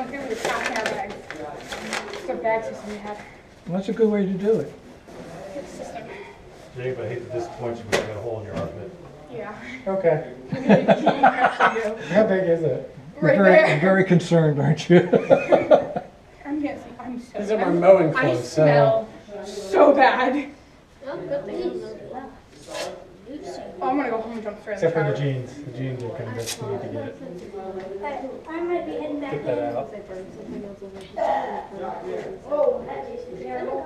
going through with packing our bags. It's a bag system we have. Well, that's a good way to do it. Good system. Dave, I hate to disappoint you, but I got a hole in your armpit. Yeah. Okay. Right How big is it? You're there. very concerned, aren't you? I'm so These are my mowing I clothes, smell so bad. Oh, good thing. Oh, I'm gonna go home and jump straight in Except the for the shower. jeans. The jeans are kind of best. You need to get it. I might be heading back Get that out. Oh, that tastes terrible.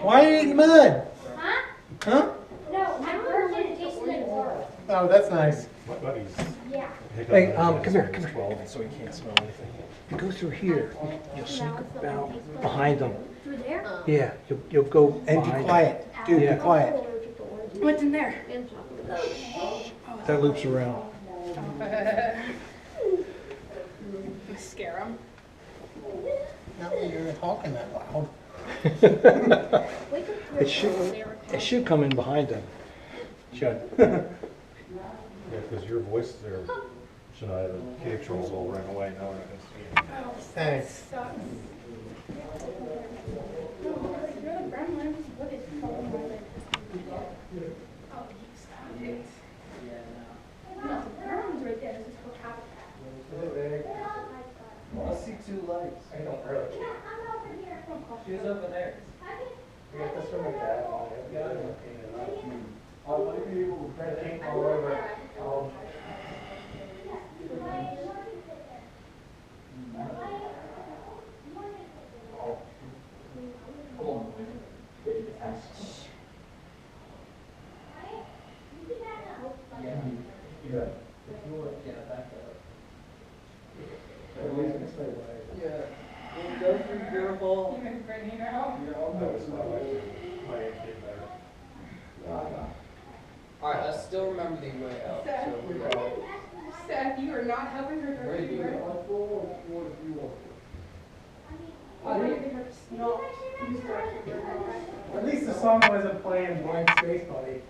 Why are you eating mud? Huh? Huh? No, my birthday tastes like water. Oh, that's nice. My buddies. Yeah. Hey, come here, come here. So he can't smell anything. You go through here, you'll sneak about behind them. Through there? Yeah, you'll go And be behind quiet. Dude, Yeah. be quiet. What's in there? them. That loops around. Scare them. Not when you're talking that loud. It should come in behind them. Should. Yeah, because your voice there, Shania, the cave trolls all ran away. Now we're not going to see it. Thanks. Sucks. You're the gremlins. What is falling my leg? Oh, you stop it. No, the gremlins right there. This is called habitat. I see two lights. I don't really. She's over there. We got this one like that. I might be able to Red paint all over it. Yeah. Good. Yeah, back up. Yeah. Yeah. We'll go through your hole. You guys ready now? That was my cave better. Alright, I still remember the way out. Seth, So we go. Seth, you are not helping her Where do directly. you Right? go? I don't even have to not use directly. At least the song wasn't playing Blind Space Buddy.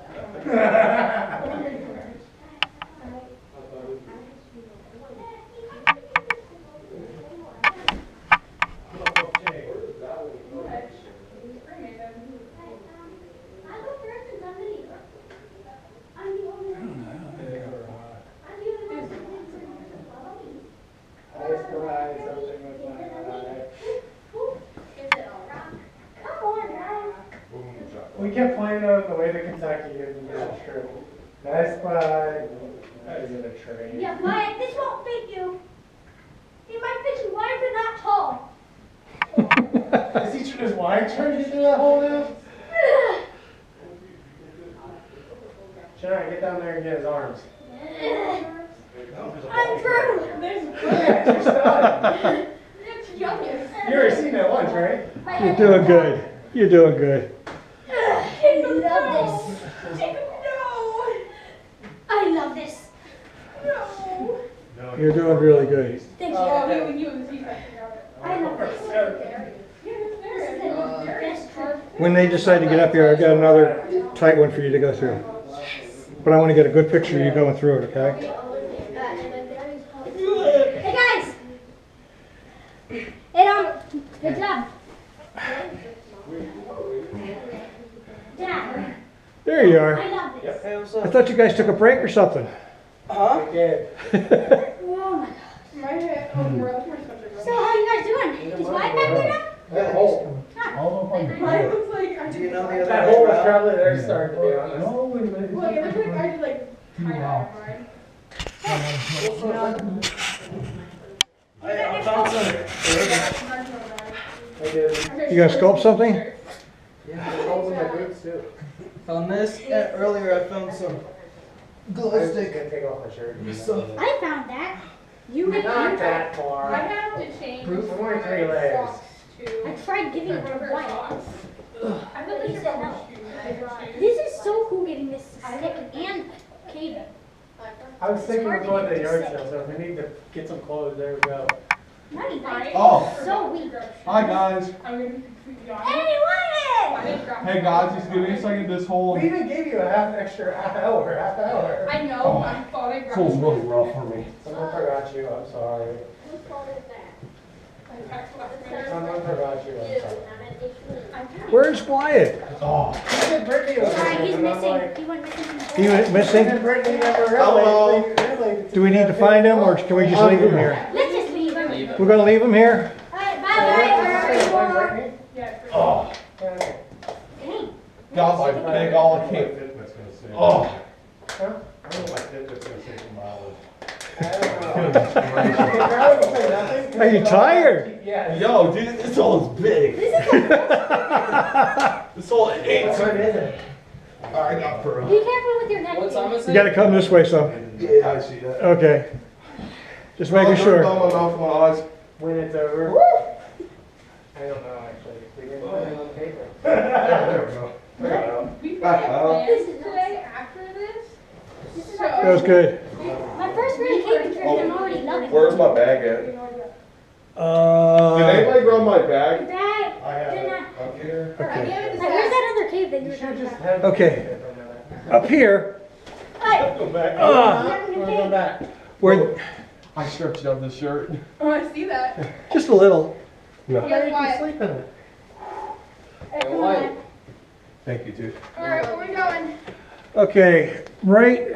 We kept playing on the way to Kentucky and it's true. Nice fly. That is in a train. Yeah, Wyatt, this won't fit you. It might fit you wide but not tall. Is he just wide trying to get through that hole now? Shania, get down there and get his arms. I'm through. Yeah, you're done. It's youngest. You already seen that once, right? You're doing good. You're doing good. I love this. No! I love this. No! No, You're doing really good. Thank you. Oh, you and you. I love this. This is the best part. When they decide to get up here, I've got another tight one for you to go through. But I want to get a good picture of you going through it, okay? Hey guys! Hey, good job. Dad, There you are. I love this. Hey, what's I up? thought you guys took a break or something. Huh? Okay. Oh my God. My head. Oh, we're looking for something. So how you guys doing? Is Wyatt back there now? That hole. Mine looks like I Do you know the other That way hole was around? probably their start, to be honest. No, wait a minute. Look, it looks like I did like mine. Hey, I found some. I did. You gonna sculpt something? There's holes in my boots too. Found this, and earlier I found some I glow was just stick. gonna take off my shirt. So, I found that. You Not that I far. have to change. Proof? I'm wearing 3 layers. Socks I to tried giving it to rubber Wyatt. socks. I thought they should rubber shoes. This is so cool getting this stick and caving. I was thinking hard of to going to get the yard this sale, so if we need to get some clothes, there we go. Money, Right? Oh. So weak. Hi guys. I'm gonna be completely honest. Hey, Wyatt! Hey guys, just give me a second. This whole We even gave you a half hour. I know, I thought I grabbed really rough for me. Someone forgot you, I'm sorry. Who called it that? Someone forgot you. Where's Wyatt? Brittany was Sorry, he's and I'm missing. like, He went missing. He went and missing? Brittany never Hello. really. Do we need to find him or can we just leave him here? Let's just leave him. We're gonna leave him here? Alright, bye-bye. Oh, Hey, got my big all cake. That's gonna say. Oh. Huh? I don't know my Fitbit's gonna say some mileage. Are you tired? Yeah. Yo, dude, this hole is big. This hole ain't. What is it? I got for be careful with your neck. What time is You it? gotta come this way some. Yeah, I see that. Okay. Just making sure. My mouth, my eyes. When it's over. I don't know actually. We didn't put it on paper. There we go. We Ah, planned today after this. That was good. My first real cave trip, I'm already loving it. Where's my bag at? Did anybody grab my bag? Dad, I have did it not. up here. Okay. Where's that other cave that you were You should talking just about? have. Okay. Up here, Hey, Go back. Go back. where, I stretched out this shirt. Oh, I see that. just a little. Yeah, you Guess can what? sleep in it. come on. Thank you, dude. Alright, where we going? Okay, right,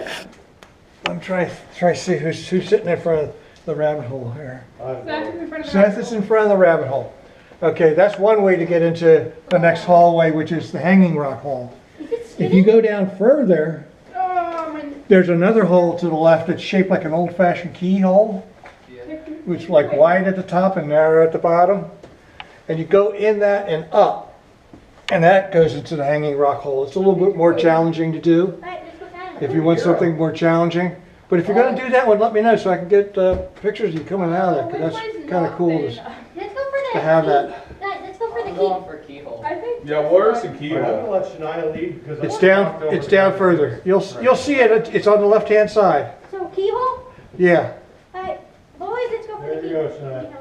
I'm trying to see who's sitting in front of the rabbit hole here. Seth is in front of the Seth is in front of the rabbit hole. Okay, that's one way to get into the next hallway, which is the hanging rock hall. Is it If spinning? you go down further, Oh, my. there's another hole to the left that's shaped like an old-fashioned keyhole, which is like wide at the top and narrow at the bottom. And you go in that and up, and that goes into the hanging rock hole. It's a little bit more challenging to do Alright, let's go down. if you want something more challenging. But if you're gonna do that one, let me know so I can get pictures of you coming out of there, 'cause that's kind of cool Let's go for the to have key. that. Guys, let's go for the I'm key. going for keyhole. I think. Yeah, where's the I'm keyhole? gonna let Shania lead because It's down further. You'll see it, it's on the left-hand side. So keyhole? Yeah. Alright, boys, let's go for There the you key. go, Shania.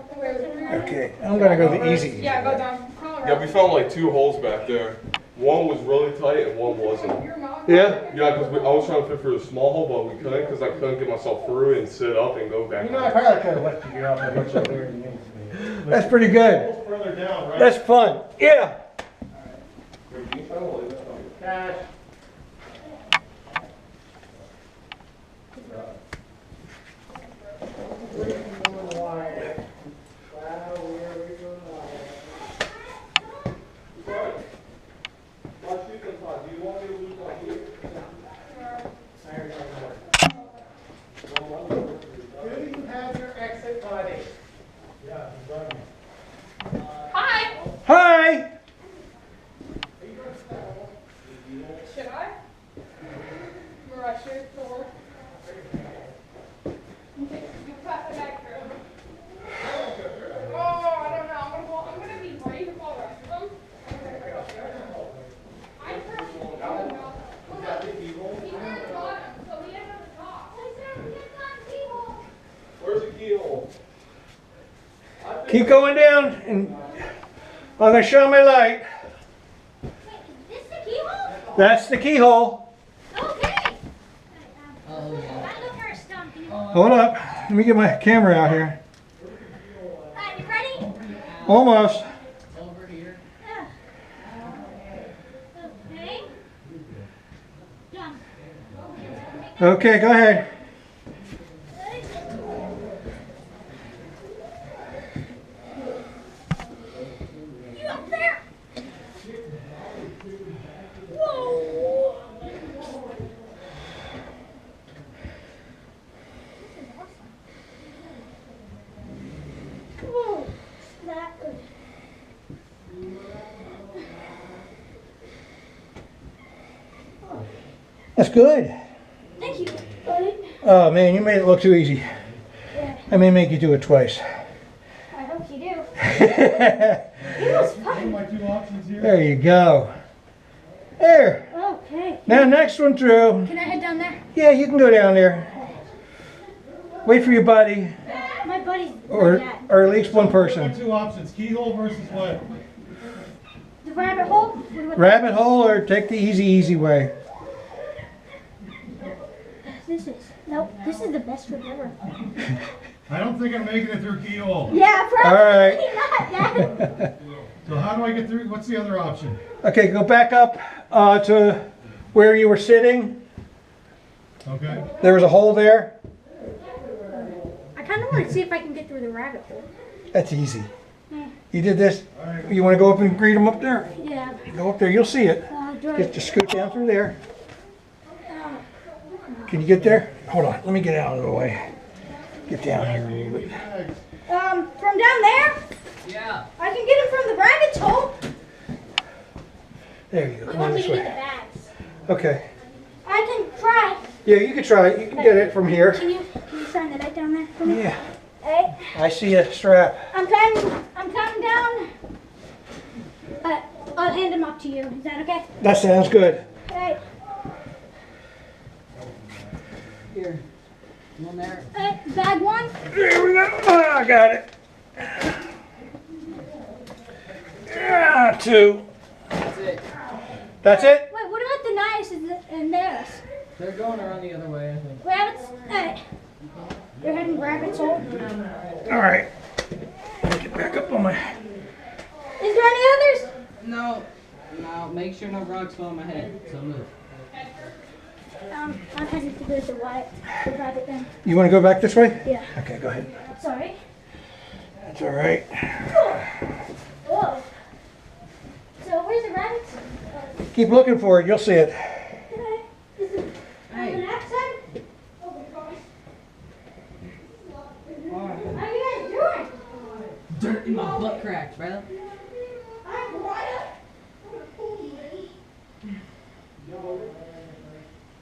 Okay, I'm gonna go the easy. Yeah, go down. Call Yeah, we found like 2 holes back there. One was really tight and one wasn't. Your mom. Yeah? Yeah, because I was trying to fit for the small hole, but we couldn't because I couldn't get myself through and sit up and go back. You know, I probably could have lifted you up and put you where you need to be. That's pretty good. Further down, right? That's fun. Yeah. Cash. Do you have your exit buddy? Hi. Hi. Should I? Rush it for. Okay, you pass it back through. Oh, I don't know. I'm gonna be brave with all the rest of them. I personally don't know. Well, no, he's on the bottom, so we have on the top. Where's the keyhole? Keep going down and I'm gonna show my light. Wait, is this the keyhole? That's the keyhole. Okay. Gotta go first, can you Hold up. Let me get my camera out here. Alright, you ready? Almost. Over here. Okay. Done. Okay, go ahead. You up there? Whoa. Whoa. That was... That's good. Thank you, buddy. Oh man, you made it look too easy. I may make you do it twice. I hope you do. It was fun. My 2 options here. There you go. There. Okay. Now next one through. Can I head down there? Yeah, you can go down there. Wait for your buddy, My buddy's or dad. or at least one person. 2 options, keyhole versus what? The rabbit hole? What do you want? Rabbit hole or take the easy way. This is the best trip ever. I don't think I'm making it through keyhole. Yeah, All right. probably not, Dad. So how do I get through? What's the other option? Okay, go back up to where you were sitting. Okay. There was a hole there. I kind of want to see if I can get through the rabbit hole. That's easy. You did this. You want to go up and greet them up there? Yeah. Go up there, you'll see it. Do I- Just scoot down through there. Can you get there? Hold on, let me get out of the way. Get down here a little bit. From down there? Yeah. I can get him from the rabbit's hole. There you go, I come on want me this to get way. the bags. Okay. I can try. Yeah, you can try it. You can get it from here. Can you shine the light down there for me? Yeah, Hey, I see a strap. I'm coming down. I'll hand them up to you. Is that okay? That sounds good. Hey, Here. One there. hey, bag one. There we go. Oh, I got it. Yeah, 2. That's it. That's it? Wait, what about the knives and theirs? They're going around the other way, I think. Rabbits. Hey, they're heading rabbit's hole. All right. Let me get back up on my... Is there any others? No. No, make sure no rocks fall on my head. So move. I'm heading to the rabbit then. You want to go back this way? Yeah. Okay, go ahead. Sorry. That's all right. Whoa. So where's the rabbits? Keep looking for it. You'll see it. Is it on the next side? Oh my gosh. How are you guys doing? Dirt in my butt crack, bro. I'm quiet.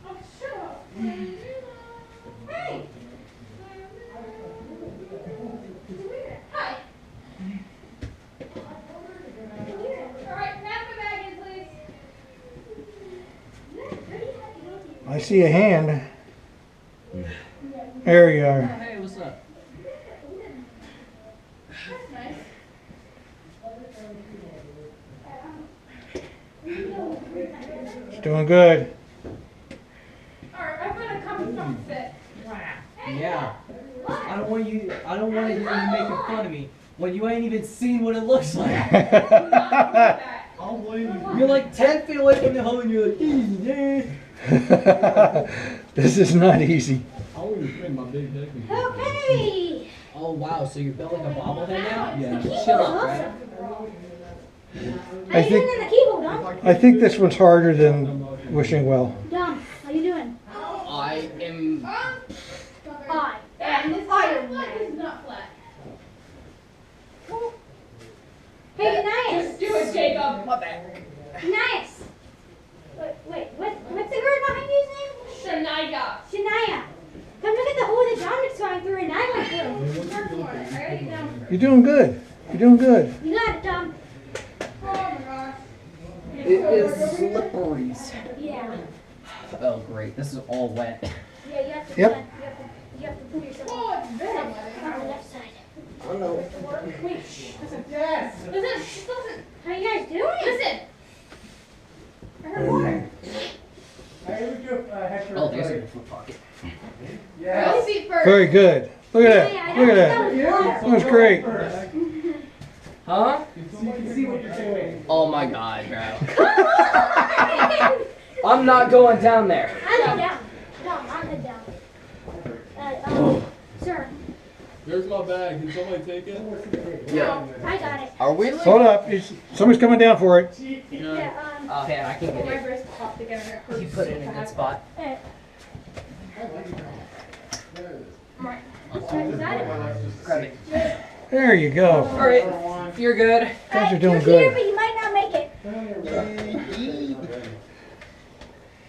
Oh, shut up. Hey. Hi. All right, grab the bag in, please. I see a hand. There you are. Hey, what's up? That's nice. It's doing good. Alright, I'm gonna come from fit. Yeah. I don't want you making fun of me when you ain't even seen what it looks like. I'll blame you. You're like 10 feet away from the hole and you're like, easy, dude. This is not easy. I want to spin my big head. Okay. Oh wow, so you're built like a bobblehead now? Yeah. Chill out, right? How you doing in the keyboard, Dom? I think this one's harder than Wishing Well. Dom, how you doing? I am. And this Iron flat is not flat. Hey, nice. Just do it, Jacob. Nice. Wait, what's the girl behind you's name? Shania. Shania. Come look at the hole that Dominic's going through and I went through. Work more. I gotta get down. You're doing good. You're doing good. You got it, Dom. Oh my gosh. It is slippery. Yeah. Oh great, this is all wet. Yeah, you have to. Yep. You have to pull yourself Oh, it's very on wet. the left side. I don't know. Wait, shh. Listen. Listen. How you guys doing? Listen. I heard water. Oh, there's your foot pocket. Go feet first. Very good. Look at Yeah, that. I Look at know that. that was water. That was great. Huh? So you can see what you're doing. Oh my god, bro. I'm not going down there. I'm head down. Dom, I'm head down. Sir. There's my bag. Did somebody take it? Yeah. I got it. Are we? Hold up. Somebody's coming down for it. Yeah, Oh, man, I can My get it. wrist popped together. It hurts. You put it in a good spot. You got it. Grab it. There you go. Alright, you're good. Guys are doing You're here, good. but you might not make it.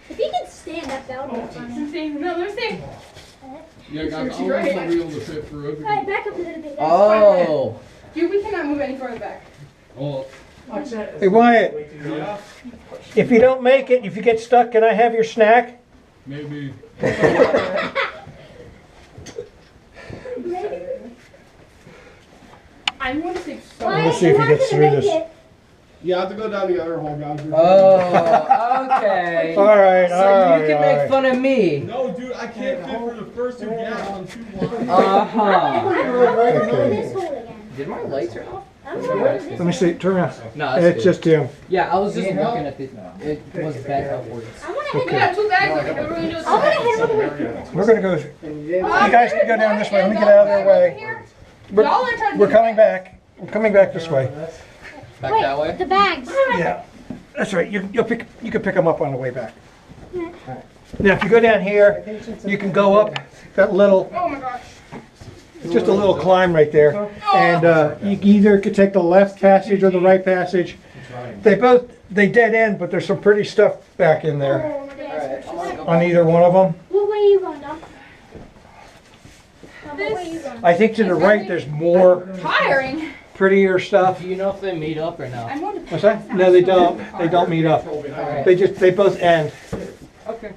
If you could stand up, that would be funny. Something, another thing. Yeah, guys, You're I'll right. want the wheel to fit through it. Alright, back up a little bit. Oh. Dude, we cannot move any further back. Oh, Hey, Wyatt, yeah, if you don't make it, if you get stuck, can I have your snack? maybe. I'm going to take so Why? Let's see if he wanted gets to through make this. it. You have to go down the other hole, guys. Oh, okay. All right, all So right, you can all make right. fun of me. No, dude, I can't fit for the first two gaps on 2 lines. Uh-huh. Okay. This hole again. Did my lights turn off? I'm gonna go to this Let me see, turn around. No, It's just him. Yeah, I was just looking at this. It was bent upwards. I want to hit We got him. 2 bags over here. We're gonna do I want to hit him with the We're gonna go, you guys can go down this way, let me get out of their way. Y'all are trying to We're coming back, we're coming back this way. Back Wait, that way? the bags. Yeah, that's right, you can pick them up on the way back. Now, if you go down here, you can go up that little, Oh my gosh. it's just a little climb right there. And you either could take the left passage or the right passage. They dead end, but there's some pretty stuff back in there on either one of them. What way are you going, Doc? What way are you going? I think to the right, there's more Tiring. prettier stuff. Do you know if they meet up or no? I'm going to. What's that? No, they don't. They don't meet up. They both end. Okay.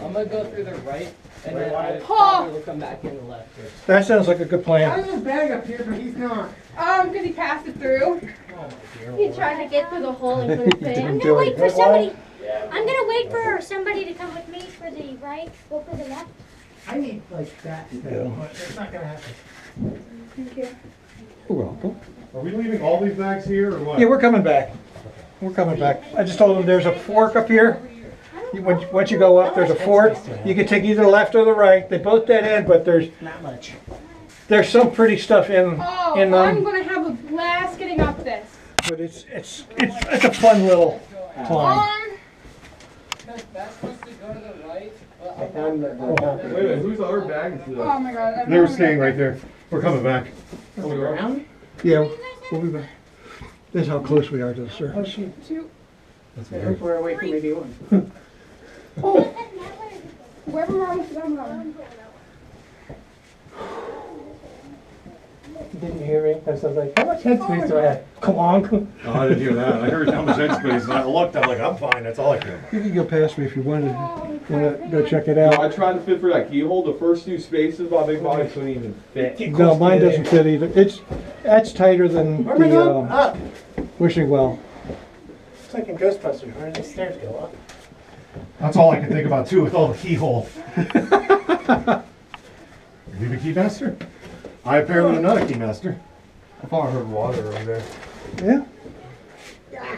I'm gonna go through the right, and then I probably will come back in the left. That sounds like a good plan. There's a bag up here, but he's not. Because he passed it through. He's trying to get through the hole and put it didn't in. I'm do gonna it. wait for somebody. I'm gonna wait for somebody to come with me for the right. Go for the left. I need like that stuff, but it's not gonna happen. Thank you. You're welcome. Are we leaving all these bags here or what? Yeah, we're coming back. We're coming back. I just told them there's a fork up here. Once you go up, there's a fork. You can take either left or the right. They both dead end, but there's Not much. some pretty stuff in Oh, in I'm them. going to have a blast getting up this. But it's a fun little climb. That's supposed to go to the right, but Wait a minute, whose other bag is this? Oh my god. They were staying right there. We're coming back. Around? Yeah, we'll be back. This is how close we are to the surface. We're away from 81. Wherever we're on, I'm going. Didn't you hear me? I was like, how much headspace do I have? Clonk. Oh, I didn't hear that. I heard how much headspace, and I looked, I'm like, I'm fine, that's all I could. You can go past me if you wanted. Want to go check it I out? tried to fit for that keyhole. The first 2 spaces, my big body couldn't even fit. No, mine doesn't fit either. That's tighter than Where am I going? the Up. wishing well. It's like in Ghostbusters. Where do the stairs go up? That's all I can think about too, with all the keyhole. Leave a keymaster? I apparently am not a keymaster. I thought I heard water over there. Yeah.